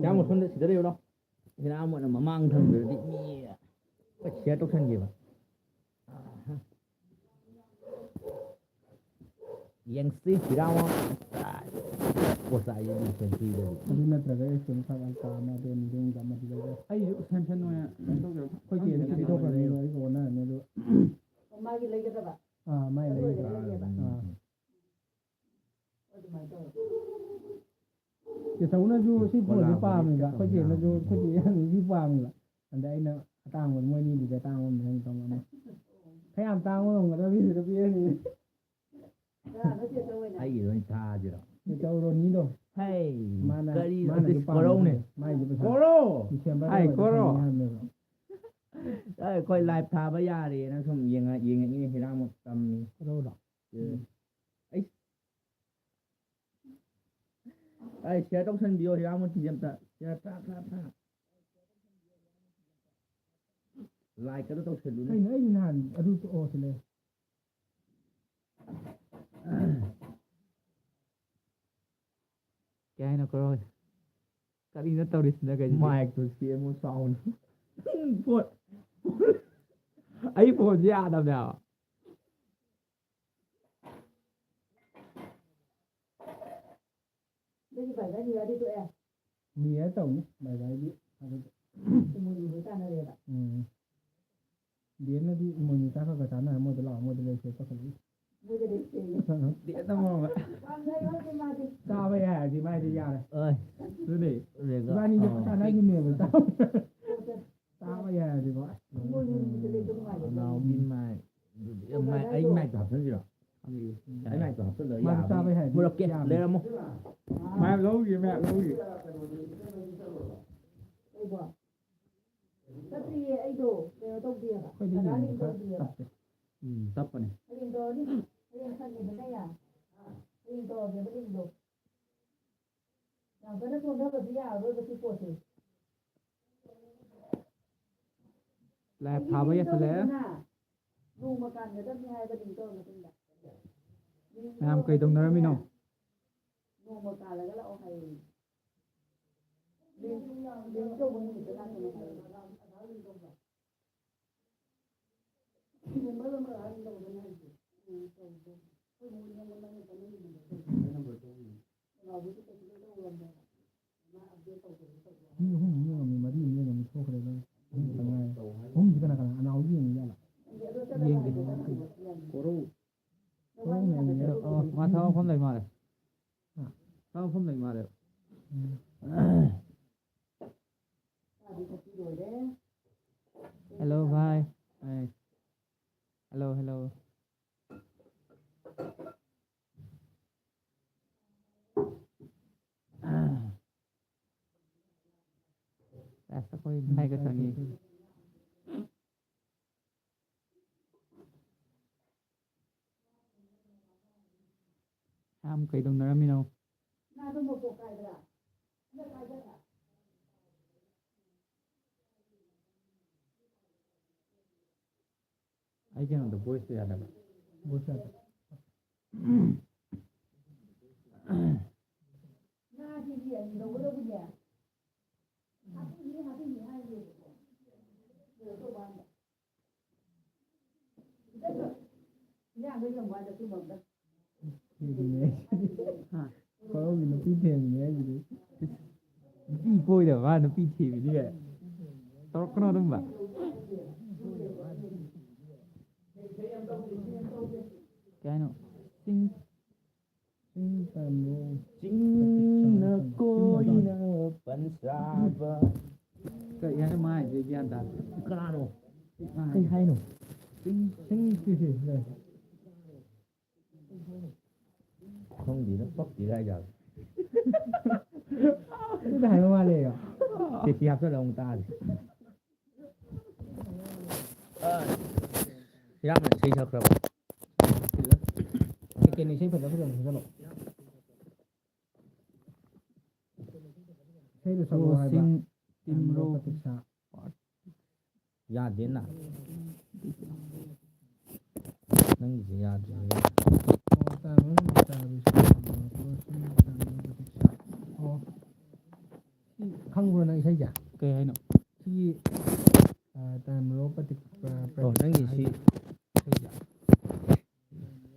잘못 손대 지더래요. 지나면 마망 턴들이 미 지하 똑선 게 봐.ยังซีกีฬาว่าปวดใจยังมีเสียงตีเลยอันนี้น่าจะได้ส่วนทางการมาเดินเรื่องกับมาดีเลยไอ้เซนเซนเนี่ยต้องเดี๋ยวค่อยเกี่ยวกับที่ต้องแบบนี้เลยโอ้น่าเนี่ยดูไม่เลยก็ได้ไม่เลยจะสาวน่าดูที่พูดที่ป้ามันก็ค่อยเกี่ยวน่าดูค่อยเกี่ยวที่ป้ามันละอันใดเนี่ยต่างกันมวยนี่ดีแต่ต่างกันไม่ต้องกันพยายามต่างกันลงกันแล้วพี่สุดพี่นี่ไอ้ยี่ห้อชาจี่เจ้าโรนี้ด้วยเฮ้ยมาก็ดีโกโร่เนี่ยโกโร่ไอ้โกโร่ไอ้คอยไลฟ์ทาบยาดีนะชมยังนี่ให้เราหมดตำนี้โกโร่ดอกไอ้เชื่อต้องเส้นเดียวให้เราหมดที่จำตะเชื่อพลาดไลฟ์ก็ต้องเส้นดูนะไอ้เนี่ยยินหันอรุณโอสิเลยKaya na ko kanina tawris na ganyan mic to see mo sound พูดไอ้พูดยากนะเนี่ยไม่ได้ไปได้เนื้อที่ตัวเองมีไอ้ตรงนี้ใบใบนี้มืออยู่กันอะไรแบบเดี๋ยวนะที่มือตาเขากระจายหน้ามือตลอดมือเลยเสียก็คนมือจะได้เสียเดี๋ยวต้องมองตาไปแห่ที่ไม่ที่ยาเลยดูดิบ้านนี้จะตาหน้าที่เหนื่อยเหมือนตาไปแห่ที่บ่เราบินมาไอ้ไม่จับซะสิหรอไอ้ไม่จับซะเลยมาตาไปแห่บุรุษเกศเลยมั้งไม่รู้อยู่แม่รู้อยู่ไอ้บ่ถ้าตีไอ้โดเดี๋ยวต้องเบียร์อ่ะค่อยได้ยินครับตับปะเนี่ยไอ้โดนี่ไอ้ขั้นนี้มันได้ยังไอ้โดเนี่ยไม่ได้โดอย่างก็ถ้าคนถ้าแบบนี้อ่ะรู้ว่าที่ปวดสิแล้วพาไปยังแล้วดูมากันเดี๋ยวต้องมีให้ก็ดีโตมาเป็นแบบน้ำเคยตรงนั้นไหมน้องดูมากันแล้วก็เอาให้ดึงโจ้บนหินจะนั่งยังไงเมื่ออะไรเราไม่ได้นี่ห้องนี้มีมาดีนี่มีโชคเลยเลยทำไงห้องนี้ก็น่ากันเอายิงนี่แหละยิงกันโกโร่เนี่ยมาเท่าผมเลยมาเลยเท่าผมเลยมาเลยฮัลโหลบายฮัลโหลแต่สักคนให้ก็ทางนี้ห้ามเคยตรงนั้นไม่เอาไอ้เจ้าหนุ่มตัวโบยเสียดายโบยเสียหน้าที่เดียนเราเลิกเนี่ยหาที่นี้ให้อยู่เดี๋ยวตัววันเนี่ยไม่ยอมวันจะที่บอกนะนี่เนี่ยเขามีน้ำพี่เทียนเนี่ยอยู่ดิพี่โป้ยเดี๋ยวว่าน้ำพี่ทีวีนี่แหละตอกนอต้องแบบแกเนาะจริงนะโกยนะปันสาบะก็ยังไม่จะยันดันกล้าหนูให้หนูจริงเลย không gì nó bóc gì ra giờ cái này mà liền à thì chị học rất là ông ta thì làm này xây thật rồi cái này xây thật là cái gì vậy xây được xong rồi sinh tim rô ya đến nào nâng gì ya đến ꯈꯪꯕ꯭ꯔꯣ ꯅꯪ ꯏꯁꯩꯁꯦ ꯀꯩ ꯍꯥꯏꯅꯣ ꯁꯤꯒꯤ ꯇꯥꯏꯃꯔꯣ ꯄꯇꯤꯛ ꯑꯣ ꯅꯪꯒꯤ ꯁꯤ ꯏꯁꯩꯁꯦ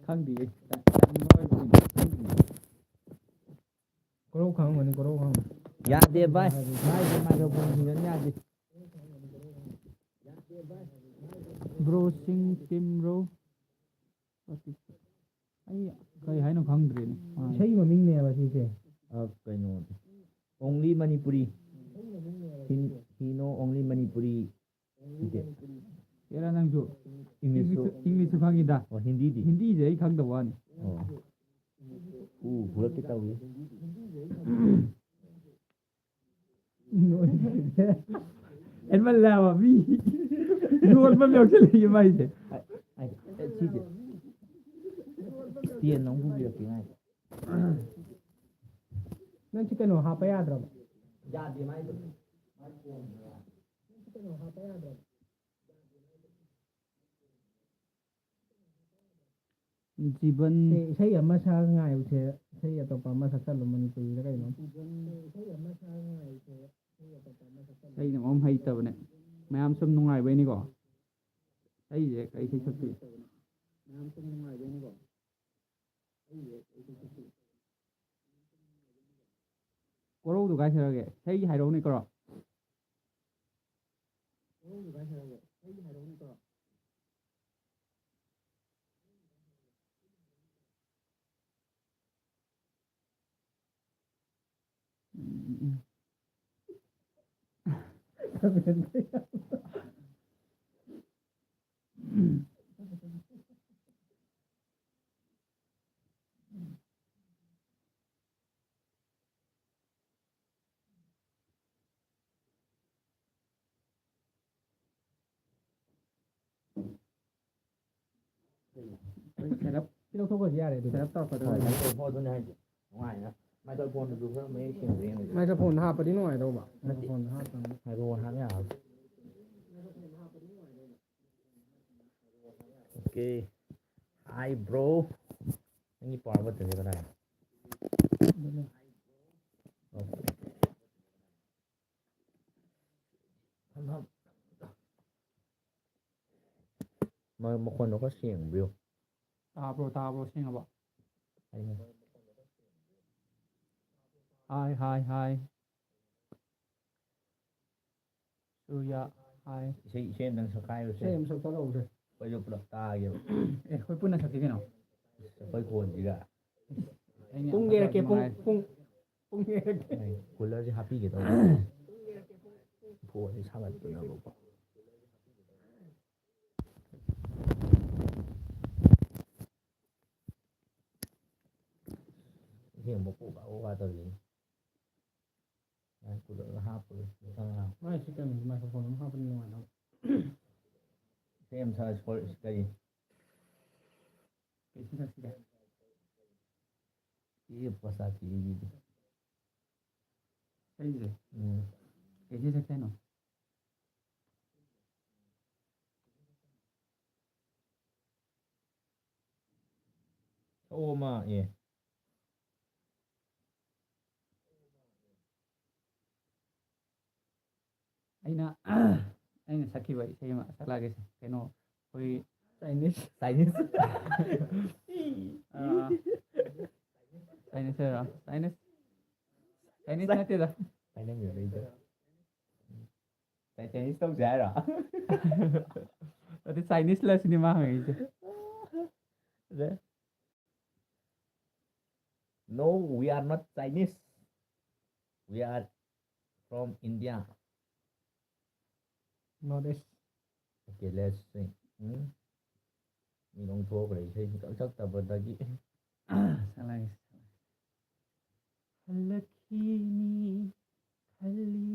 ꯈꯪꯗꯤꯌꯦ ꯀꯣꯔꯧ ꯈꯪꯉꯝꯒꯅꯤ ꯀꯣꯔꯧ ꯈꯪꯉꯝꯒꯅꯤ ꯌꯥꯗꯦ ꯚꯥꯏ ꯚꯥꯏꯒꯤ ꯃꯥꯏꯀ꯭ꯔꯣꯐꯣꯟ ꯊꯤꯟꯖꯤꯟ ꯌꯥꯗꯦ ꯕ꯭ꯔꯣ ꯁꯤꯡ ꯇꯤꯝ ꯕ꯭ꯔꯣ ꯑꯩ ꯀꯩ ꯍꯥꯏꯅꯣ ꯈꯪꯗ꯭ꯔꯦꯅꯦ ꯏꯁꯩ ꯃꯃꯤꯡꯅꯦꯕ ꯁꯤꯁꯦ ꯀꯩꯅꯣ ꯑꯣꯡꯂꯤ ꯃꯅꯤꯄꯨꯔꯤ ꯍꯤꯅꯣ ꯑꯣꯡꯂꯤ ꯃꯅꯤꯄꯨꯔꯤ ꯑꯦꯔꯥ ꯅꯪꯁꯨ ꯏꯪꯂꯤꯁꯁꯨ ꯏꯪꯂꯤꯁꯁꯨ ꯈꯪꯉꯤꯗ ꯑꯣ ꯍꯤꯟꯗꯤꯗꯤ ꯍꯤꯟꯗꯤꯁꯦ ꯑꯩ ꯈꯪꯗꯕ ꯋꯥꯅꯤ ꯑꯣ ꯍꯨꯔꯛꯀꯦ ꯇꯧꯏ ꯍꯦꯟꯃꯜꯂꯦ ꯍꯥꯏꯕ ꯃꯤ ꯂꯣꯟꯕ ꯑꯃ ꯌꯥꯎꯁꯜꯂꯛꯏ ꯃꯥꯏꯁꯦ ꯁꯤꯁꯦ ꯏꯁꯇꯦꯟ ꯑꯃ ꯄꯨꯕꯤꯔꯛꯀꯦ ꯉꯥꯏ ꯅꯪ ꯁꯤ ꯀꯩꯅꯣ ꯍꯥꯞꯄ ꯌꯥꯗ꯭ꯔꯕ ꯌꯥꯗꯦ ꯃꯥꯏꯗꯣ ꯖꯤꯕꯟ ꯏꯁꯩ ꯑꯃ ꯁꯛꯑ ꯉꯥꯏꯕꯁꯦ ꯏꯁꯩ ꯑꯇꯣꯞꯄ ꯑꯃ ꯁꯛꯆꯜꯂꯣ ꯃꯅꯤꯄꯨꯔꯤꯗ ꯀꯩꯅꯣ ꯑꯩꯅ ꯃꯔꯣꯝ ꯍꯩꯇꯕꯅꯦ ꯃꯌꯥꯝ ꯁꯨꯝ ꯅꯨꯡꯉꯥꯏꯕꯩꯅꯤꯀꯣ ꯑꯩꯁꯦ ꯀꯩ ꯏꯁꯩ ꯁꯛꯇꯣꯏ ꯀꯣꯔꯧꯗꯨ ꯀꯥꯏ ꯁꯛꯑꯒꯦ ꯏꯁꯩ ꯍꯥꯏꯔꯧꯅꯦ ꯀꯣꯔꯧ ꯁꯦꯠꯑꯞ ꯁꯤ ꯂꯧꯊꯣꯛꯈ꯭ꯔꯁꯨ ꯌꯥꯔꯦ ꯑꯗꯨꯗꯤ ꯁꯦꯠꯑꯞ ꯇꯧꯔꯛꯄꯗ ꯑꯗꯨꯅꯦ ꯍꯥꯏꯁꯦ ꯅꯨꯡꯉꯥꯏꯅ ꯃꯥꯏꯀ꯭ꯔꯣꯐꯣꯟꯗꯨꯁꯨ ꯈꯔ ꯃꯌꯦꯛ ꯁꯦꯡꯕ ꯌꯦꯡꯉꯁꯦ ꯃꯥꯏꯀ꯭ꯔꯣꯐꯣꯟ ꯍꯥꯞꯄꯗꯤ ꯅꯨꯡꯉꯥꯏꯗꯧꯕ ꯃꯥꯏꯀ꯭ꯔꯣꯐꯣꯟ ꯍꯥꯞꯇꯕꯅꯤ ꯃꯥꯏꯀ꯭ꯔꯣꯐꯣꯟ ꯍꯥꯞ ꯌꯥꯕ ꯑꯣꯀꯦ ꯍꯥꯏ ꯕ꯭ꯔꯣ ꯅꯪꯒꯤ ꯄꯋꯥꯔ ꯕꯇꯟꯁꯦ ꯀꯗꯥꯏ ꯃꯈꯣꯟꯗꯣ ꯈꯔ ꯁꯦꯡꯕꯤꯌꯨ ꯇꯥꯕ꯭ꯔꯣ ꯁꯦꯡꯉꯕꯣ ꯍꯥꯏ ꯁꯨꯔꯌꯥ ꯍꯥꯏ ꯏꯁꯩ ꯑꯃꯇꯪ ꯁꯛꯈꯥꯏꯔꯨꯁꯦ ꯏꯁꯩ ꯑꯃ ꯁꯛꯆꯜꯍꯧꯁꯦ ꯑꯩꯈꯣꯏꯁꯨ ꯄꯨꯂꯞ ꯇꯥꯒꯦꯕ ꯑꯩꯈꯣꯏ ꯄꯨꯟꯅ ꯁꯛꯁꯤ ꯀꯩꯅꯣ ꯑꯩꯈꯣꯏ ꯈꯣꯟꯁꯤꯒ ꯄꯨꯡ ꯌꯩꯔꯛꯀꯦ ꯄꯨꯡ ꯌꯩꯔꯛꯀꯦ ꯀꯨꯂꯔꯁꯦ ꯍꯥꯞꯄꯤꯒꯦ ꯇꯧꯕ ꯐꯣꯟꯁꯦ ꯁꯥꯒꯠꯇꯅꯕꯀꯣ ꯍꯦꯡꯕ ꯀꯣꯀꯥ ꯇꯧꯔꯤꯅꯤ ꯀꯨꯂꯔ ꯍꯥꯞꯄꯒ ꯃꯥꯏꯁꯤ ꯀꯩꯅꯣ ꯃꯥꯏꯀ꯭ꯔꯣꯐꯣꯟ ꯑꯃ ꯍꯥꯞꯄꯅꯤ ꯅꯨꯡꯉꯥꯏꯅꯕ ꯁꯦꯝ ꯁꯥ ꯀꯔꯤ ꯄꯁꯥꯇꯤ ꯑꯩꯒꯤꯗꯤ ꯑꯩꯁꯦ ꯀꯩꯁꯤ ꯁꯛꯁꯦ ꯍꯥꯏꯅꯣ ꯁꯛꯑꯣ ꯑꯃ ꯑꯩꯅ ꯁꯛꯈꯤꯕ ꯏꯁꯩ ꯑꯃ ꯁꯛꯂꯛꯑꯒꯦꯁꯦ ꯀꯩꯅꯣ ꯑꯩꯈꯣꯏ ꯆꯥꯏꯅꯤꯁ ꯆꯥꯏꯅꯤꯁ ꯅꯠꯇꯦꯗ ꯆꯥꯏꯅꯤꯁ ꯇꯧꯁꯦ ꯍꯥꯏꯔꯣ ꯑꯗꯨ ꯆꯥꯏꯅꯤꯁ ꯂ cinema ꯍꯪꯉꯛꯏꯁꯦ No, we are not Chinese. We are from India. Notice. Okay, let's sing. Mi lꯣꯡꯊꯣꯛꯈ꯭ꯔꯦ ꯏꯁꯩ ꯁꯛꯇꯕꯗꯒꯤ ꯁꯛꯂꯛꯑꯒꯦ ꯍꯜꯂꯛꯈꯤꯅꯤ ꯈꯜꯂꯤ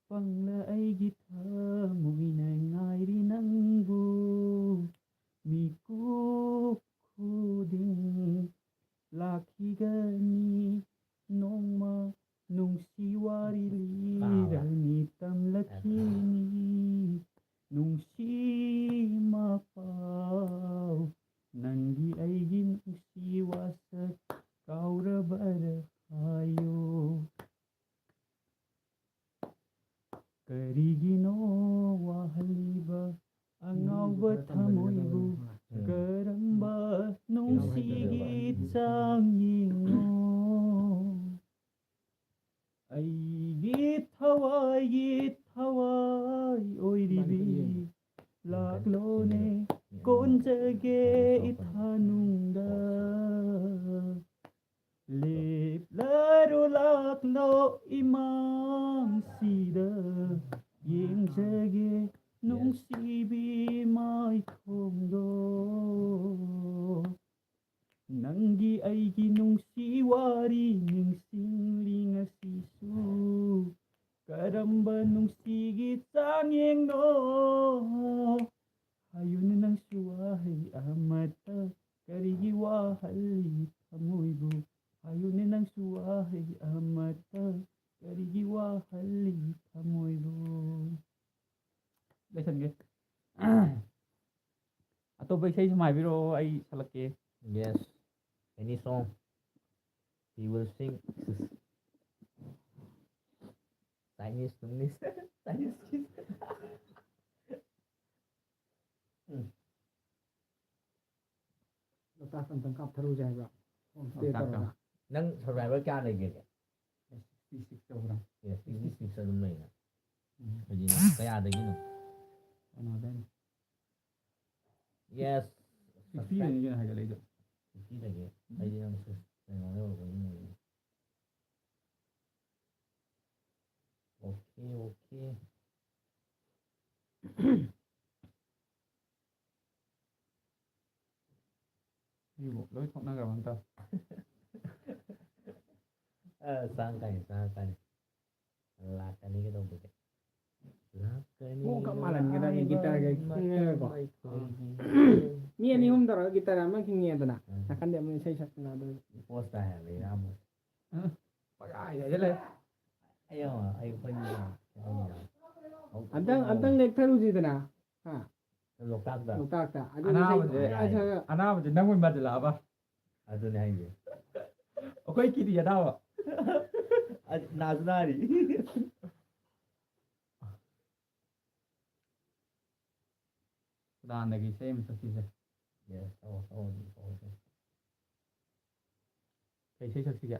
ꯄꯪꯂ ꯑꯩꯒꯤ ꯊꯃꯣꯏꯅ ꯉꯥꯏꯔꯤ ꯅꯪꯕꯨ ꯃꯤꯀꯨꯞ ꯈꯨꯗꯤꯡ ꯂꯥꯛꯈꯤꯒꯅꯤ ꯅꯣꯡꯃ ꯅꯨꯡꯁꯤ ꯋꯥꯔꯤ ꯂꯤꯔꯅꯤ ꯇꯝꯂꯛꯈꯤꯅꯤ ꯅꯨꯡꯁꯤ ꯃꯄꯥꯎ ꯅꯪꯒꯤ ꯑꯩꯒꯤ ꯅꯨꯡꯁꯤ ꯋꯥꯁꯛ ꯀꯥꯎꯔꯕꯔ ꯍꯥꯏꯌꯨ ꯀꯔꯤꯒꯤꯅꯣ ꯋꯥꯍꯜꯂꯤꯕ ꯑꯉꯥꯎꯕ ꯊꯃꯣꯏꯕꯨ ꯀꯔꯝꯕ ꯅꯨꯡꯁꯤꯒꯤ ꯆꯥꯡꯌꯦꯡꯅꯣ ꯑꯩꯒꯤ ꯊꯋꯥꯏꯒꯤ ꯊꯋꯥꯏ ꯑꯣꯏꯔꯤꯕꯤ ꯂꯥꯛꯂꯣꯅꯦ ꯀꯣꯟꯖꯒꯦ ꯏꯊꯥꯅꯨꯡꯗ ꯂꯦꯞꯂꯔꯣ ꯂꯥꯛꯂꯣ ꯏꯃꯥꯡꯁꯤꯗ ꯌꯦꯡꯖꯒꯦ ꯅꯨꯡꯁꯤꯕꯤ ꯃꯥꯏꯊꯣꯡꯗꯣ ꯅꯪꯒꯤ ꯑꯩꯒꯤ ꯅꯨꯡꯁꯤ ꯋꯥꯔꯤ ꯅꯤꯡꯁꯤꯡꯂꯤ ꯉꯁꯤꯁꯨ ꯀꯔꯝꯕ ꯅꯨꯡꯁꯤꯒꯤ ꯆꯥꯡꯌꯦꯡꯅꯣ ꯍꯥꯏꯌꯨꯅꯦ ꯅꯪꯁꯨ ꯋꯥꯍꯩ ꯑꯃꯇ ꯀꯔꯤꯒꯤ ꯋꯥꯍꯜꯂꯤ ꯊꯃꯣꯏꯕꯨ ꯍꯥꯏꯌꯨꯅꯦ ꯅꯪꯁꯨ ꯋꯥꯍꯩ ꯑꯃꯇ ꯀꯔꯤꯒꯤ ꯋꯥꯍꯜꯂꯤ ꯊꯃꯣꯏꯕꯨ ꯂꯣꯏꯁꯟꯒꯦ ꯑꯇꯣꯞꯄ ꯏꯁꯩ ꯁꯨꯝ ꯍꯥꯏꯕꯤꯔꯛꯑꯣ ꯑꯩ ꯁꯛꯂꯛꯀꯦ Yes. Any song. He will sing. Chinese, English, Chinese kiss. ꯂꯣꯛꯇꯥꯛ ꯑꯝꯇꯪ ꯀꯥꯞꯊꯔꯨꯁꯦ ꯍꯥꯏꯕ꯭ꯔꯥ ꯍꯣꯝ ꯁ꯭ꯇꯦ ꯇꯧꯔꯒ Nang survivor kya lagenge? 66 ꯇꯧꯕ꯭ꯔꯥ Yes, 66 adum leina. Hajina kaya adagino. ꯀꯩꯅꯣꯗꯩꯅꯤ Yes. 60 ꯗꯅꯤ ꯀꯩꯅꯣ ꯍꯥꯏꯒꯠꯂꯛꯏꯗꯣ 50 lage. Hajina nang kaya adagino. Okay, okay. ꯑꯩꯕꯨ ꯂꯣꯏ ꯊꯣꯛꯅꯈ꯭ꯔꯕ ꯑꯝꯇ Sang kani. Lakani ke dong buke. Lakani. ꯄꯨꯡ ꯈꯛ ꯃꯥꯜꯍꯟꯒꯗꯕꯅꯤ ꯒꯤꯇꯥꯔꯒ ꯈꯤꯡꯉꯒꯀꯣ ꯃꯤ ꯑꯅꯤ ꯑꯍꯨꯝ ꯇꯧꯔꯒ ꯒꯤꯇꯥꯔ ꯑꯃ ꯈꯤꯡꯉꯦꯗꯅ ꯅꯥꯀꯟꯗ ꯑꯃ ꯏꯁꯩ ꯁꯛꯇꯅ ꯑꯗꯨ Posta hai le ram. ꯄꯒꯥꯏ ꯍꯥꯏꯖꯜꯂꯦ Ayo, ayo pani. ꯑꯝꯇꯪ ꯂꯦꯛꯊꯔꯨꯁꯤꯗꯅ ꯍꯥ Loktak da. ꯂꯣꯛꯇꯥꯛꯇ ꯑꯗꯨ ꯑꯅꯥꯕꯁꯦ ꯅꯪ ꯑꯣꯏꯅ ꯃꯥꯟꯁꯤꯜꯂꯛꯑꯕ Adune haije. ꯑꯩꯈꯣꯏ ꯀꯤꯗꯤ ꯑꯅꯥꯕ Naznari. ꯁꯨꯗꯥꯟꯗꯒꯤ ꯏꯁꯩ ꯑꯃ ꯁꯛꯁꯤꯁꯦ Yes, oh. ꯀꯩ ꯏꯁꯩ ꯁꯛꯁꯤꯒꯦ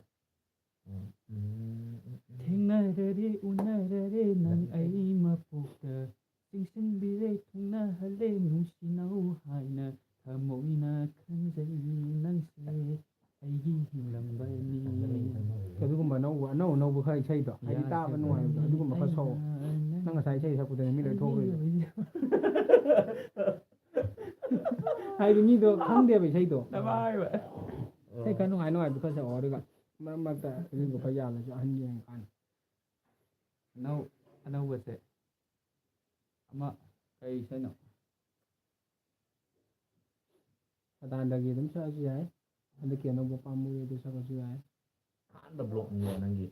ꯊꯦꯡꯅꯔꯔꯦ ꯎꯅꯔꯔꯦ ꯅꯪ ꯑꯩ ꯃꯄꯣꯛꯇ ꯆꯤꯡꯁꯤꯟꯕꯤꯔꯦ ꯊꯨꯡꯅꯍꯜꯂꯦ ꯅꯨꯡꯁꯤꯅꯧ ꯍꯥꯏꯅ ꯊꯃꯣꯏꯅ ꯈꯟꯖꯩ ꯅꯪꯁꯦ ꯑꯩꯒꯤ ꯍꯤꯡꯂꯝꯕꯅꯤ ꯑꯗꯨꯒꯨꯝꯕ ꯑꯅꯧꯕ ꯈꯔ ꯏꯁꯩꯗꯣ ꯍꯥꯏꯗꯤ ꯇꯥꯕ ꯅꯨꯡꯉꯥꯏꯕꯗꯣ ꯑꯗꯨꯒꯨꯝꯕ ꯈꯔ ꯁꯛꯑꯣ ꯅꯪ ꯉꯁꯥꯏ ꯏꯁꯩ ꯁꯛꯄꯗꯅꯤ ꯃꯤ ꯂꯣꯏ ꯊꯣꯛꯈ꯭ꯔꯤꯗꯣ ꯍꯥꯏꯗꯤ ꯃꯤꯗꯣ ꯈꯪꯗꯦꯕ ꯏꯁꯩꯗꯣ ꯏꯁꯩ ꯈꯔ ꯅꯨꯡꯉꯥꯏꯕ ꯈꯔ ꯁꯛꯑꯣ ꯑꯗꯨꯒ ꯃꯔꯛ ꯃꯔꯛꯇ ꯑꯗꯨꯒꯨꯝꯕ ꯈꯔ ꯌꯥꯜꯂꯁꯨ ꯑꯍꯟ ꯌꯦꯡꯉꯀꯥꯟꯗ ꯑꯅꯧꯕꯁꯦ ꯑꯃ ꯀꯩ ꯏꯁꯩꯅꯣ ꯁꯗꯥꯟꯗꯒꯤ ꯑꯗꯨꯝ ꯁꯛꯑꯁꯨ ꯌꯥꯏ ꯍꯟꯗꯛꯀꯤ ꯑꯅꯧꯕ ꯄꯥꯝꯃꯨꯏ ꯑꯗꯨ ꯁꯛꯑꯁꯨ ꯌꯥꯏ Handa block mo nangi.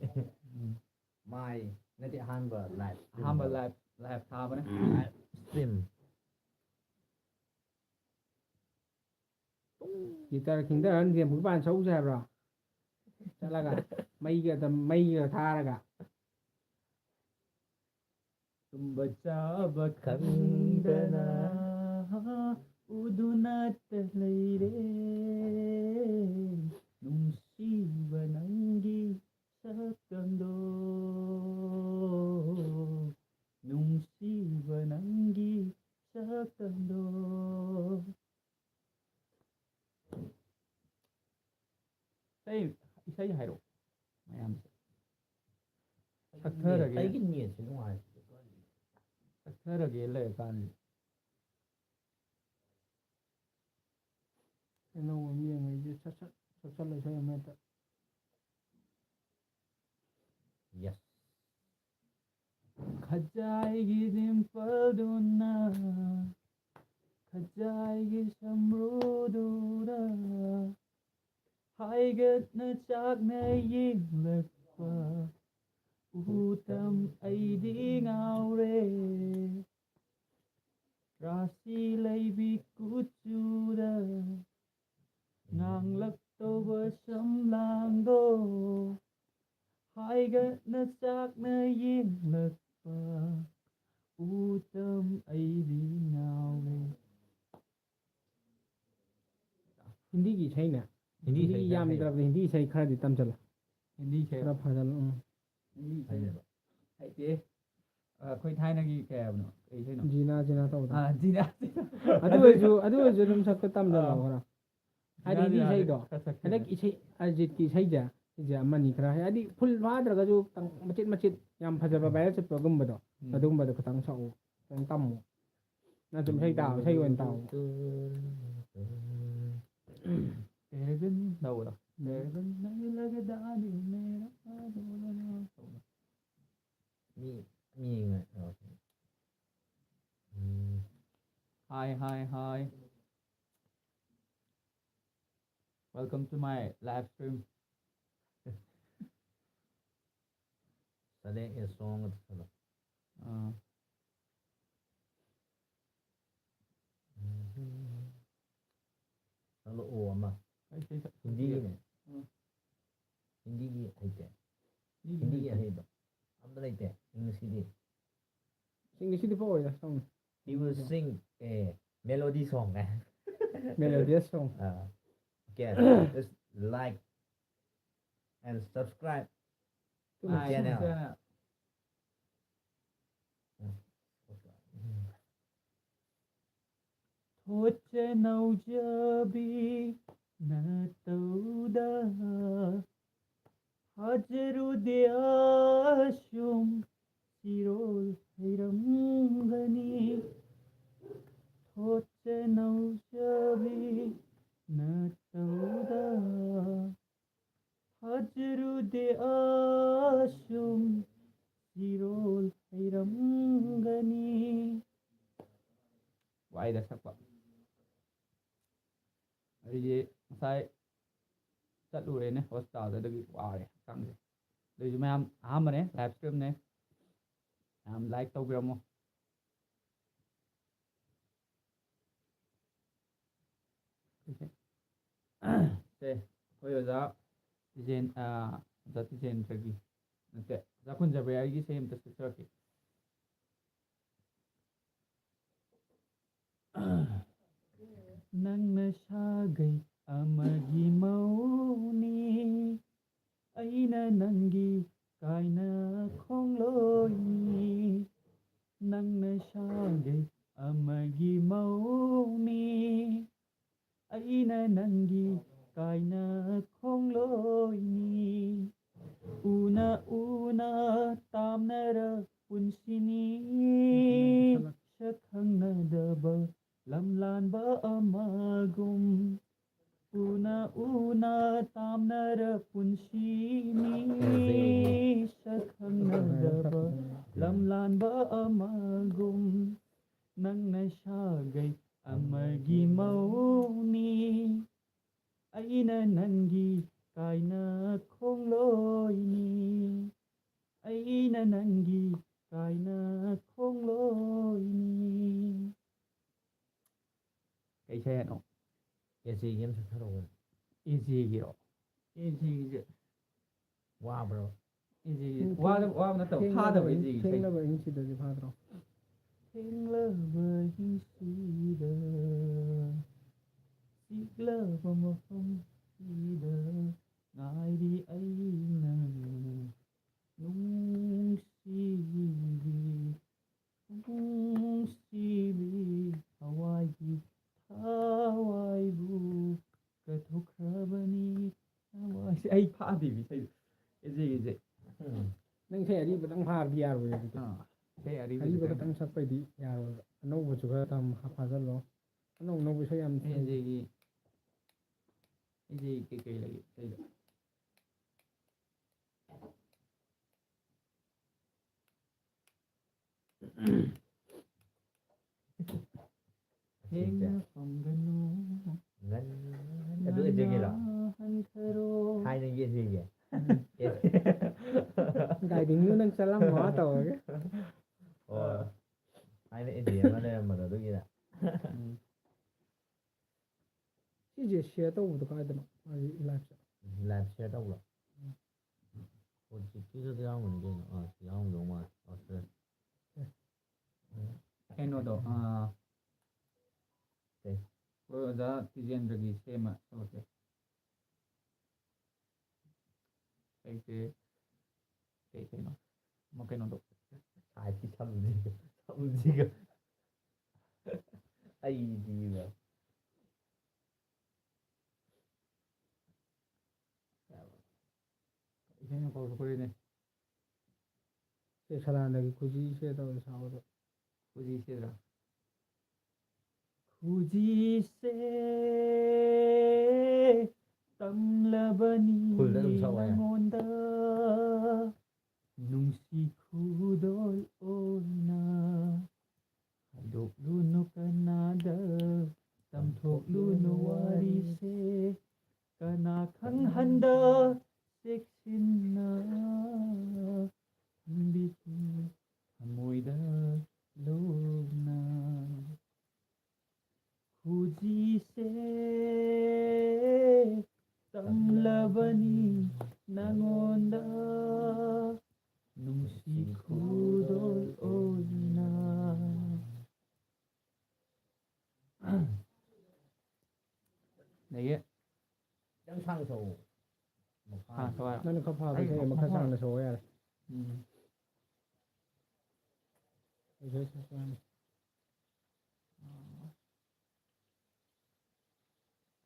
Mai, nati hanba live. ꯑꯍꯥꯟꯕ ꯂꯥꯏꯚ ꯊꯥꯕꯅꯦ Stream. ꯒꯤꯇꯥꯔ ꯈꯤꯡꯊꯔ ꯅꯦꯝꯐꯨꯄꯥꯟ ꯁꯛꯎꯁꯦ ꯍꯥꯏꯕ꯭ꯔꯣ ꯆꯠꯂꯒ ꯃꯩꯒ ꯊꯥꯔꯒ ꯇꯨꯝꯕ ꯆꯥꯕ ꯈꯪꯗꯅ ꯎꯗꯨꯅꯇ ꯂꯩꯔꯦ ꯅꯨꯡꯁꯤꯕ ꯅꯪꯒꯤ ꯁꯛꯇꯝꯗꯣ ꯅꯨꯡꯁꯤꯕ ꯅꯪꯒꯤ ꯁꯛꯇꯝꯗꯣ ꯏꯁꯩ ꯍꯥꯏꯔꯛꯑꯣ ꯃꯌꯥꯝꯁꯦ ꯁꯛꯊꯔꯒꯦ Ay gin niya sinungai. ꯁꯛꯊꯔꯒꯦ ꯂꯩꯔꯀꯥꯟꯗ ꯑꯅꯧꯕ ꯑꯃ ꯌꯦꯡꯉꯩꯁꯦ ꯁꯛꯆꯜꯂ ꯏꯁꯩ ꯑꯃ ꯍꯦꯛꯇ Yes. ꯈꯖꯥꯏꯒꯤ ꯗꯤꯝꯄꯜꯗꯨꯅ ꯈꯖꯥꯏꯒꯤ ꯁꯝꯕ꯭ꯔꯨꯗꯨꯗ ꯍꯥꯏꯒꯠꯅ ꯆꯥꯛꯅ ꯌꯦꯡꯂꯛꯄ ꯎꯇꯝ ꯑꯩꯗꯤ ꯉꯥꯎꯔꯦ ꯔꯥꯁꯤ ꯂꯩꯕꯤ ꯀꯨꯆꯨꯗ ꯉꯥꯡꯂꯛꯇꯧꯕ ꯁꯝꯂꯥꯡꯗꯣ ꯍꯥꯏꯒꯠꯅ ꯆꯥꯛꯅ ꯌꯦꯡꯂꯛꯄ ꯏꯁꯩ ꯈꯔꯗꯤ ꯇꯝꯁꯤꯜꯂꯣ ꯍꯤꯟꯗꯤ ꯏꯁꯩ ꯈꯔ ꯐꯖꯜꯂꯣ ꯍꯤꯟꯗꯤ ꯏꯁꯩ ꯍꯩꯇꯦ ꯑꯩꯈꯣꯏ ꯊꯥꯏꯅꯒꯤ ꯀꯩ ꯍꯥꯏꯕꯅꯣ ꯀꯩ ꯏꯁꯩꯅꯣ ꯖꯤꯅꯥ ꯇꯧꯕꯗꯣ ꯖꯤꯅꯥ ꯑꯗꯨ ꯑꯣꯏꯔꯁꯨ ꯑꯗꯨꯝ ꯁꯛꯄ ꯇꯝꯁꯤꯜꯂꯣ ꯈꯔ ꯍꯥꯏꯗꯤ ꯍꯤꯟꯗꯤ ꯏꯁꯩꯗꯣ ꯍꯟꯗꯛ ꯏꯁꯩ ꯑꯔꯖꯤꯠꯀꯤ ꯏꯁꯩꯁꯦ ꯁꯤꯁꯦ ꯑꯃꯅꯤ ꯈꯔ ꯍꯥꯏꯗꯤ ꯐꯨꯜ ꯐꯥꯗ꯭ꯔꯒꯁꯨ ꯃꯆꯤꯠ ꯃꯆꯤꯠ ꯌꯥꯝ ꯐꯖꯕ ꯚꯥꯏꯔꯦꯜ ꯆꯠꯄꯒꯨꯝꯕꯗꯣ ꯑꯗꯨꯒꯨꯝꯕꯗꯣ ꯈꯤꯇꯪ ꯁꯛꯎ ꯈꯤꯇꯪ ꯇꯝꯃꯨ ꯅꯪ ꯁꯨꯝ ꯏꯁꯩ ꯇꯥꯕ ꯏꯁꯩ ꯑꯣꯏꯅ ꯇꯥꯎ ꯇꯦꯔꯒꯟ ꯇꯧꯕꯗꯣ ꯇꯦꯔꯒꯟ ꯅꯒꯂꯒꯗꯥꯅꯤ ꯃꯦꯔꯥ Hi. Welcome to my live stream. Select a song. Hello, Oma. Hindi ne. Hindi ki haite. Hindi ki haite. Amda laite. English ki di. English di po ya song. He will sing a melody song. Melodious song. Okay. Just like and subscribe to my My channel. Thoche naujabi na tauda hajaru diashum sirol hiramgani Thoche naujabi na tauda hajaru diashum sirol hiramgani Why the sakwa ꯑꯩꯁꯦ ꯉꯁꯥꯏ ꯆꯠꯂꯨꯔꯦꯅꯦ ꯍꯣꯁꯄꯤꯇꯥꯜꯗꯒꯤ ꯋꯥꯔꯦ ꯍꯛꯆꯥꯡꯁꯦ ꯑꯗꯨꯏꯁꯨ ꯃꯌꯥꯝ ꯑꯍꯥꯟꯕꯅꯦ life ꯁ꯭ꯇ꯭ꯔꯤꯝꯅꯦ ꯃꯌꯥꯝ like ꯇꯧꯕꯤꯔꯝꯃꯣ ꯁꯦ ꯑꯩꯈꯣꯏ ꯑꯣꯖꯥ ꯑꯣꯖꯥ ꯇꯤꯖꯦꯟꯗ꯭ꯔꯒꯤ ꯅꯠꯇꯦ ꯑꯣꯖꯥ ꯀꯨꯟꯖꯕ꯭ꯔꯌꯥꯔꯒꯤ ꯏꯁꯩ ꯑꯃꯇ ꯁꯛꯆꯔꯛꯀꯦ ꯅꯪꯅ ꯁꯥꯒꯩ ꯑꯃꯒꯤ ꯃꯧꯅꯤ ꯑꯩꯅ ꯅꯪꯒꯤ ꯀꯥꯏꯅ ꯈꯣꯡꯂꯣꯏꯅꯤ ꯅꯪꯅ ꯁꯥꯒꯩ ꯑꯃꯒꯤ ꯃꯧꯅꯤ ꯑꯩꯅ ꯅꯪꯒꯤ ꯀꯥꯏꯅ ꯈꯣꯡꯂꯣꯏꯅꯤ ꯎꯅ ꯇꯥꯝꯅꯔ ꯄꯨꯟꯁꯤꯅꯤ ꯁꯛꯈꯪꯅꯗꯕ ꯂꯝꯂꯥꯟꯕ ꯑꯃꯒꯨꯝ ꯎꯅ ꯇꯥꯝꯅꯔ ꯄꯨꯟꯁꯤꯅꯤ ꯁꯛꯈꯪꯅꯗꯕ ꯂꯝꯂꯥꯟꯕ ꯑꯃꯒꯨꯝ ꯅꯪꯅ ꯁꯥꯒꯩ ꯑꯃꯒꯤ ꯃꯧꯅꯤ ꯑꯩꯅ ꯅꯪꯒꯤ ꯀꯥꯏꯅ ꯈꯣꯡꯂꯣꯏꯅꯤ ꯑꯩꯅ ꯅꯪꯒꯤ ꯀꯥꯏꯅ ꯈꯣꯡꯂꯣꯏꯅꯤ ꯀꯩ ꯏꯁꯩ ꯍꯥꯏꯅꯣ ꯑꯦꯖꯦꯒꯤ ꯑꯃ ꯁꯛꯊꯔꯛꯑꯣ ꯑꯦꯖꯦꯒꯤꯔꯣ ꯑꯦꯖꯦꯒꯤꯁꯦ ꯋꯥꯕ꯭ꯔꯣ ꯑꯦꯖꯦꯒꯤ ꯋꯥꯕ ꯅꯠꯇꯕ ꯐꯥꯗꯕ ꯑꯦꯖꯦꯒꯤ ꯏꯁꯩ ꯊꯦꯡꯂꯕ ꯏꯪꯁꯤꯗꯗꯤ ꯐꯥꯗ꯭ꯔꯣ ꯊꯦꯡꯂꯕ ꯍꯤꯡꯁꯤꯗ ꯆꯤꯛꯂꯕ ꯃꯐꯝꯁꯤꯗ ꯉꯥꯏꯔꯤ ꯑꯩꯅ ꯅꯨꯡꯁꯤꯕꯤ ꯍꯋꯥꯏꯒꯤ ꯊꯋꯥꯏꯕꯨ ꯀꯠꯊꯣꯛꯈ꯭ꯔꯕꯅꯤ ꯍꯋꯥꯏꯁꯦ ꯑꯩ ꯐꯥꯗꯦꯕ ꯏꯁꯩꯗꯣ ꯑꯦꯖꯦꯒꯤꯁꯦ ꯅꯪ ꯏꯁꯩ ꯑꯔꯤꯕꯗꯪ ꯐꯥꯔꯗꯤ ꯌꯥꯔꯣꯏ ꯑꯗꯨꯗꯤ ꯏꯁꯩ ꯑꯔꯤꯕ ꯈꯛꯇꯪ ꯁꯛꯄꯩꯗꯤ ꯌꯥꯔꯣꯏꯕ ꯑꯅꯧꯕꯁꯨ ꯈꯔ ꯐꯥꯖꯜꯂꯣ ꯑꯅꯧꯕ ꯏꯁꯩ ꯌꯥꯝ ꯑꯦꯖꯦꯒꯤ ꯀꯩꯀꯩ ꯂꯩꯒꯦ ꯏꯁꯩꯗꯣ ꯊꯦꯡꯅ ꯐꯪꯒꯅꯨ ꯑꯗꯨ ꯑꯦꯖꯦꯒꯤꯔꯣ ꯍꯟꯊꯔꯣ ꯊꯥꯏꯅꯒꯤ ꯑꯦꯖꯦꯒꯤ ꯒꯥꯏꯗꯤꯡꯗꯨ ꯅꯪ ꯆꯠꯂꯝꯃꯣ ꯇꯧꯔꯒꯦ ꯑꯣ ꯊꯥꯏꯅ ꯑꯦꯖꯦ ꯑꯃ ꯂꯩꯔꯝꯕꯗꯣ ꯑꯗꯨꯒꯤꯔ ꯁꯤꯁꯦ ꯁꯤꯌꯔ ꯇꯧꯕꯗꯣ ꯀꯥꯏꯗꯅꯣ ꯃꯥꯒꯤ ꯂꯥꯏꯐꯁꯦ ꯂꯥꯏꯐ ꯁꯤꯌꯔ ꯇꯧꯕ꯭ꯔꯣ ꯍꯧꯖꯤꯛꯀꯤꯗꯨꯗ ꯌꯥꯎꯔꯝꯒꯅꯤ ꯀꯩꯅꯣ ꯌꯥꯎꯔꯝꯗꯧ ꯃꯥꯜꯂꯦ ꯀꯩꯅꯣꯗꯣ ꯑꯩꯈꯣꯏ ꯑꯣꯖꯥ ꯇꯤꯖꯦꯟꯗ꯭ꯔꯒꯤ ꯁꯦꯝꯃ ꯇꯧꯔꯁꯦ ꯀꯩꯁꯦ ꯀꯩ ꯀꯩꯅꯣ ꯑꯃ ꯀꯩꯅꯣꯗꯣ ꯁꯥꯏꯠꯀꯤ ꯁꯝꯖꯤꯒ ꯑꯩꯗꯤꯕ ꯏꯁꯩꯅ ꯀꯧꯊꯣꯛꯈ꯭ꯔꯦꯅꯦ ꯁꯦ ꯁꯂꯥꯟꯗꯒꯤ ꯈꯨꯖꯤ ꯁꯦꯠꯇꯕ ꯁꯥꯕꯗꯣ ꯈꯨꯖꯤꯁꯦꯗ꯭ꯔꯥ ꯈꯨꯖꯤꯁꯦ ꯇꯝꯂꯕꯅꯤ ꯐꯨꯜꯗ ꯑꯗꯨꯝ ꯁꯛꯑꯣ ꯌꯥꯏ. ꯅꯉꯣꯟꯗ ꯅꯨꯡꯁꯤ ꯈꯨꯗꯣꯜ ꯑꯣꯏꯅ ꯍꯥꯏꯗꯣꯛꯂꯨꯅꯨ ꯀꯅꯥꯗ ꯇꯝꯊꯣꯛꯂꯨꯅꯨ ꯋꯥꯔꯤꯁꯦꯀꯅꯥ ꯈꯪꯍꯟꯗ ꯆꯦꯛꯁꯤꯟꯅ ꯊꯝꯕꯤꯁꯤ ꯊꯃꯣꯏꯗ ꯂꯨꯞꯅ ꯈꯨꯖꯤꯁꯦ ꯇꯝꯂꯕꯅꯤ ꯅꯉꯣꯟꯗ ꯅꯨꯡꯁꯤ ꯈꯨꯗꯣꯜ ꯑꯣꯏꯅ ꯂꯩꯌꯦ ꯈꯤꯇꯪ ꯁꯥꯡꯅ ꯁꯛꯎ ꯁꯋꯥꯏ ꯅꯪꯅ ꯈꯔ ꯐꯥꯕꯁꯦ ꯃꯈꯥ ꯁꯥꯡꯅ ꯁꯧꯕ ꯌꯥꯔꯦ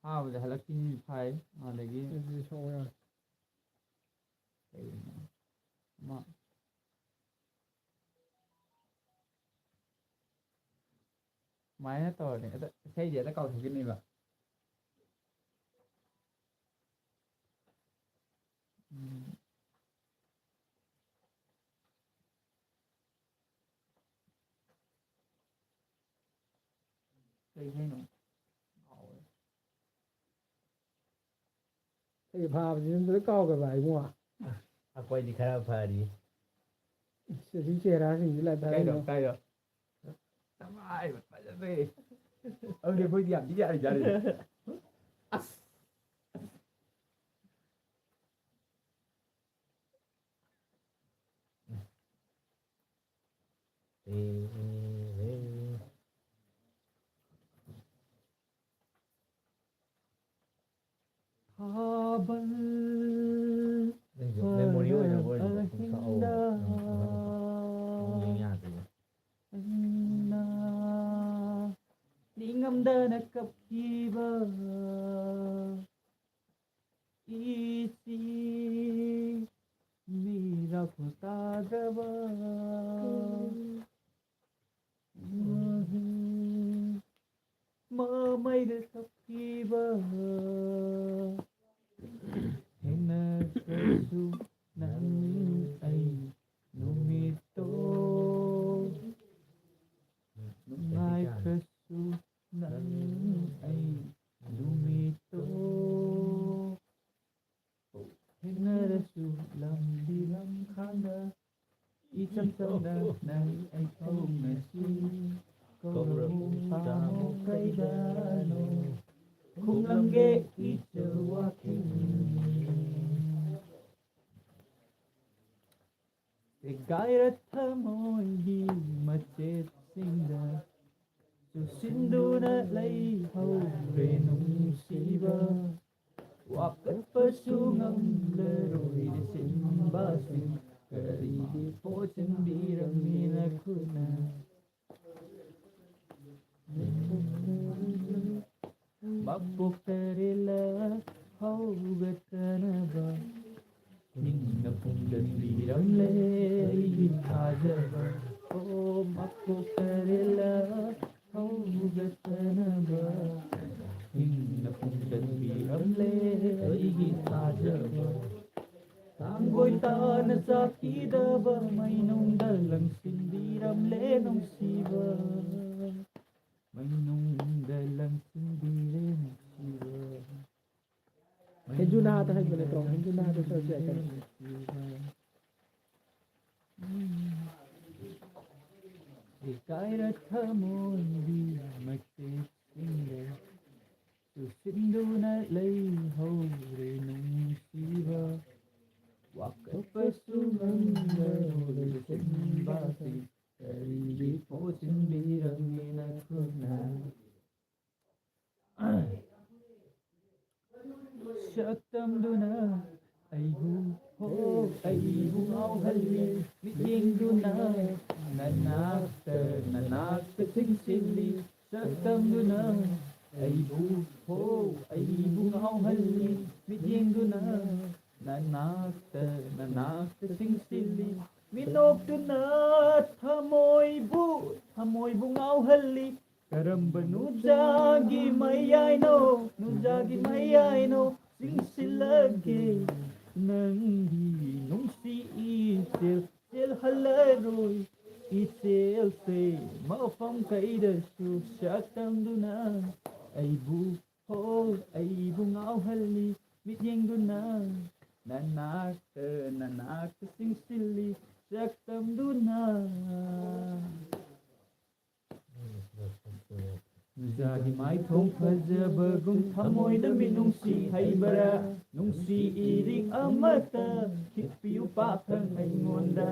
ꯐꯥꯕꯁꯦ ꯍꯜꯂꯛꯀꯤꯅꯤ ꯐꯥꯏ ꯑꯗꯒꯤ ꯑꯗꯨꯗꯤ ꯁꯧꯕ ꯌꯥꯔꯦ ꯀꯩꯅꯣ ꯑꯃ ꯁꯨꯃꯥꯏꯅ ꯇꯧꯔꯅꯤ ꯑꯗ ꯏꯁꯩꯁꯦ ꯑꯗ ꯀꯥꯎꯊꯣꯛꯈꯤꯅꯦꯕ ꯀꯩ ꯏꯁꯩꯅꯣ ꯑꯩ ꯐꯥꯕꯁꯤ ꯌꯨꯝꯗ ꯀꯥꯎꯈ꯭ꯔꯕ ꯏꯕꯨꯡꯉꯣ ꯑꯩꯈꯣꯏꯗꯤ ꯈꯔ ꯐꯔꯤ ꯆꯍꯤ ꯆꯦꯔꯥꯁꯤꯡꯁꯤ ꯀꯥꯏꯗꯣ ꯂꯥꯛꯇꯥꯔꯤꯅꯣ ꯀꯥꯏꯗꯣ ꯇꯉꯥꯏ ꯐꯖꯅ ꯑꯗꯨꯗꯤ ꯑꯩꯈꯣꯏꯗꯤ ꯌꯥꯝ ꯊꯤ ꯌꯥꯔꯤꯖꯥꯠꯅꯤ ꯑꯁ ꯊꯥꯕꯜ ꯃꯦꯃꯣꯔꯤ ꯑꯣꯏꯅꯕ ꯑꯣꯏꯅ ꯁꯛꯑꯣ ꯌꯦꯡ ꯌꯥꯗꯦꯕ ꯅꯤꯡꯉꯝꯗꯅ ꯀꯞꯈꯤꯕ ꯏꯆꯤ ꯃꯤꯔꯥꯛꯄꯨ ꯇꯥꯗ꯭ꯔꯕ ꯃꯃꯩꯗ ꯊꯞꯈꯤꯕ ꯊꯦꯡꯅꯔꯁꯨ ꯅꯪ ꯑꯩ ꯅꯨꯃꯤꯠꯇꯣ ꯅꯨꯡꯉꯥꯏꯈ꯭ꯔꯁꯨ ꯅꯪ ꯑꯩ ꯅꯨꯃꯤꯠꯇꯣ ꯊꯦꯡꯅꯔꯁꯨ ꯂꯝꯕꯤ ꯂꯝꯈꯥꯡꯗ 이참 난 아이통나시 거울로 사모 가이다노 콩랑게 이저와 Gaira moy machetsinda Susinduna lay haure nungsiba Wakat pasungam leroy simbasin Karigi pochen biramina kuna Mapuktarila haugatanaba Ninna pungan biramle itazaba O mapuktarila haugatanaba Ninna pungan biramle itazaba Tanggoy na sakidaba Mainong dalang sindiram lenong siba Mainong dalang sindiram siba Hindu na ata sa ito. Hindu na ata sa second. Ikaira tamoy di magsisinda Susindo na lay haure nung siba Wakapasungan laro simbasi Karigi po simbirang inakuna Siyaktam duna aygu ho aibu ngauhalli mityengduna nanakta singsilli saktamduna aibu ho aibu ngauhalli mityengduna nanakta singsilli minokduna thamoibu ngauhalli karamba nujagi mayaino singsilage nangi nungsi isel halaroi isel se mafam kaidasu saktamduna aibu ho aibu ngauhalli mityengduna nanakta singsilli saktamduna Nujagi mai thong fazabagum thamoida minungsi haibara nungsi irik amata khitpiu pathang aingonda.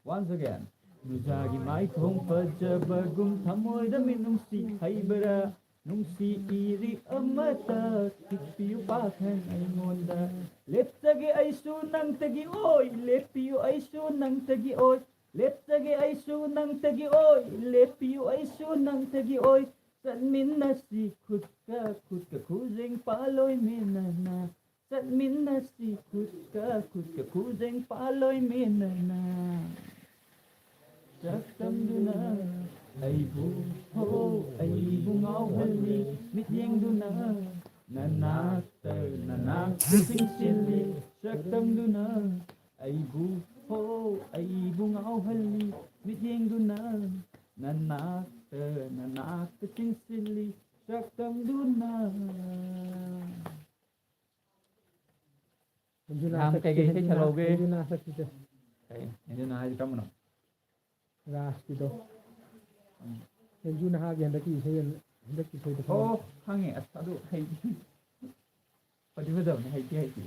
Once again. Nujagi mai thong fazabagum thamoida minungsi haibara nungsi irik amata khitpiu pathang aingonda. Lepsage aisu nang tagi oi lepiu aisu nang tagi oi Lepsage aisu nang tagi oi lepiu aisu nang tagi oi satminna si kutka kuzeng paloi menana satminna si kutka kuzeng paloi menana saktamduna aibu ho aibu ngauhalli mityengduna nanakta singsilli saktamduna aibu ho aibu ngauhalli mityengduna nanakta singsilli saktamduna. Làm cái thế chalo ghê. Enjuna hai kamu no. Ras gitu. Enjuna ha gen daki sai to. Oh, hange asadu hai. Padi bây giờ này hay kia gì?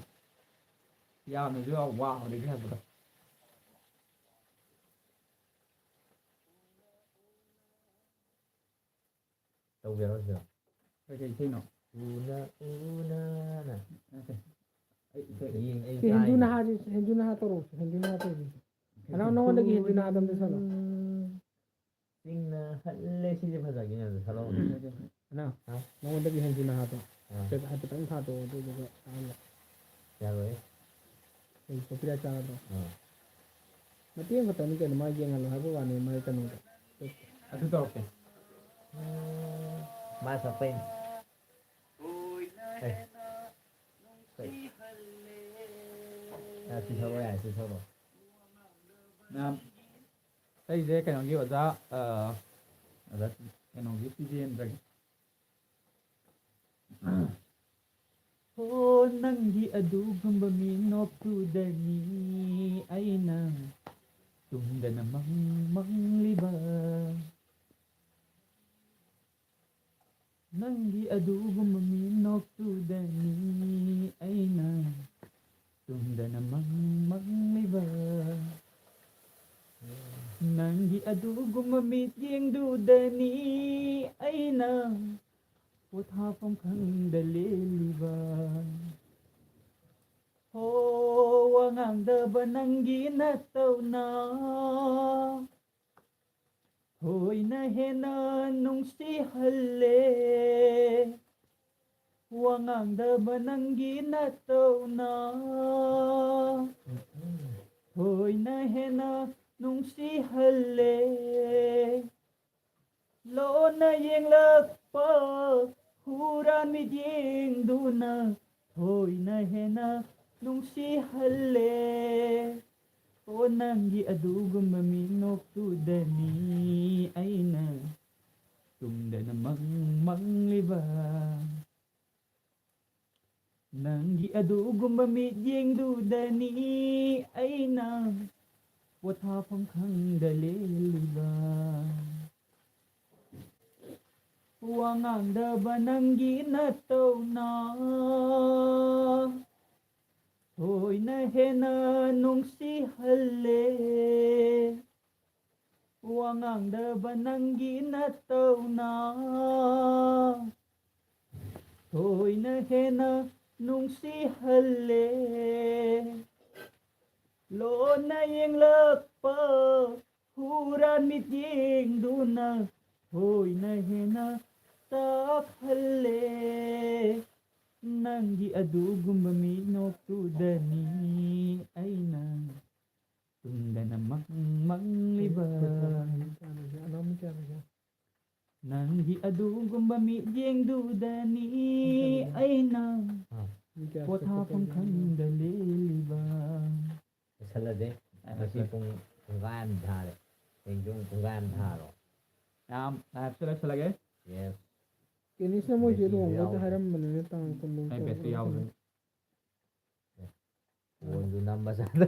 Ya nó chưa wow đấy cái gì đó. Đâu về đó giờ. Cái thế nào? Una nè. Enjuna ha to ro. Enjuna ha to. Ana no dagi enjuna adam de salo. Sing halle si je bhaja gina salo. Ana. No dagi enjuna ha to. Ke ha to tang tha to to juga. Ya rồi. Ei ko pira cha to. Mati ang kata ni kan mai jeng alo ha ko ani mai kan no. Atu to okay. Mai sa pen. Xin thưa rồi, xin thưa rồi. Nam. Đây dễ cái nó ghi vào ra cái nó ghi PVN rồi. Oh nangi adugam baminop tudani aina tunda namang liba nangi adugam baminop tudani aina tunda namang liba nangi adugam bamityeng dudani aina Puthapam khandaleliba ho wangangda banangi natawna hoy na hena nung si halle wangangda banangi natawna hoy na hena nung si halle lo na yeng lakpa Huran midyeng duna Hoy na hena nung si halle O nanggi adugong maminok tudani ay na Tunda namang mangliba Nanggi adugong mamidyeng dudani ay na Watapang kang daliliba Wangangda bananggi natawna Hoy na hena nung si halle Wangangda bananggi natawna ꯊꯣꯏꯅ ꯍꯦꯟꯅ ꯅꯨꯡꯁꯤꯍꯜꯂꯦ ꯂꯣꯟꯅ ꯌꯦꯡꯂꯛꯄ ꯍꯨꯔꯥꯟ ꯃꯤꯠꯌꯦꯡꯗꯨꯅ ꯊꯣꯏꯅ ꯍꯦꯟꯅ ꯇꯥꯛꯍꯜꯂꯦ ꯅꯪꯒꯤ ꯑꯗꯨꯒꯨꯝꯕ ꯃꯤꯅꯣꯛꯇꯨꯗꯅꯤ ꯑꯩꯅ ꯇꯨꯝꯗꯅ ꯃꯪꯂꯤꯕ ꯅꯪꯒꯤ ꯑꯗꯨꯒꯨꯝꯕ ꯃꯤꯠꯌꯦꯡꯗꯨꯗꯅꯤ ꯑꯩꯅ ꯄꯣꯊꯥꯐꯝ ꯈꯪꯗ ꯂꯦꯜꯂꯤꯕ ꯂꯣꯏꯁꯜꯂꯁꯦ ꯉꯁꯤ ꯄꯨꯡꯈꯥꯏ ꯑꯃ ꯊꯥꯔꯦ ꯍꯌꯦꯡꯁꯨ ꯄꯨꯡꯈꯥꯏ ꯑꯃ ꯊꯥꯔꯣ ꯌꯥꯝ ꯂꯣꯏꯁꯤꯜꯂꯒꯦ ꯌꯦꯁ ꯀꯦꯅꯤꯁꯅ ꯃꯣꯏꯁꯦ ꯂꯨꯍꯣꯡꯕꯗ ꯍꯥꯏꯔꯝꯕꯅꯤꯅ ꯇꯥꯡ ꯑꯩ ꯕꯦꯇ꯭ꯔꯤ ꯌꯥꯎꯗ꯭ꯔꯦ ꯐꯣꯟꯁꯨ ꯅꯝꯕ ꯆꯠꯂꯦ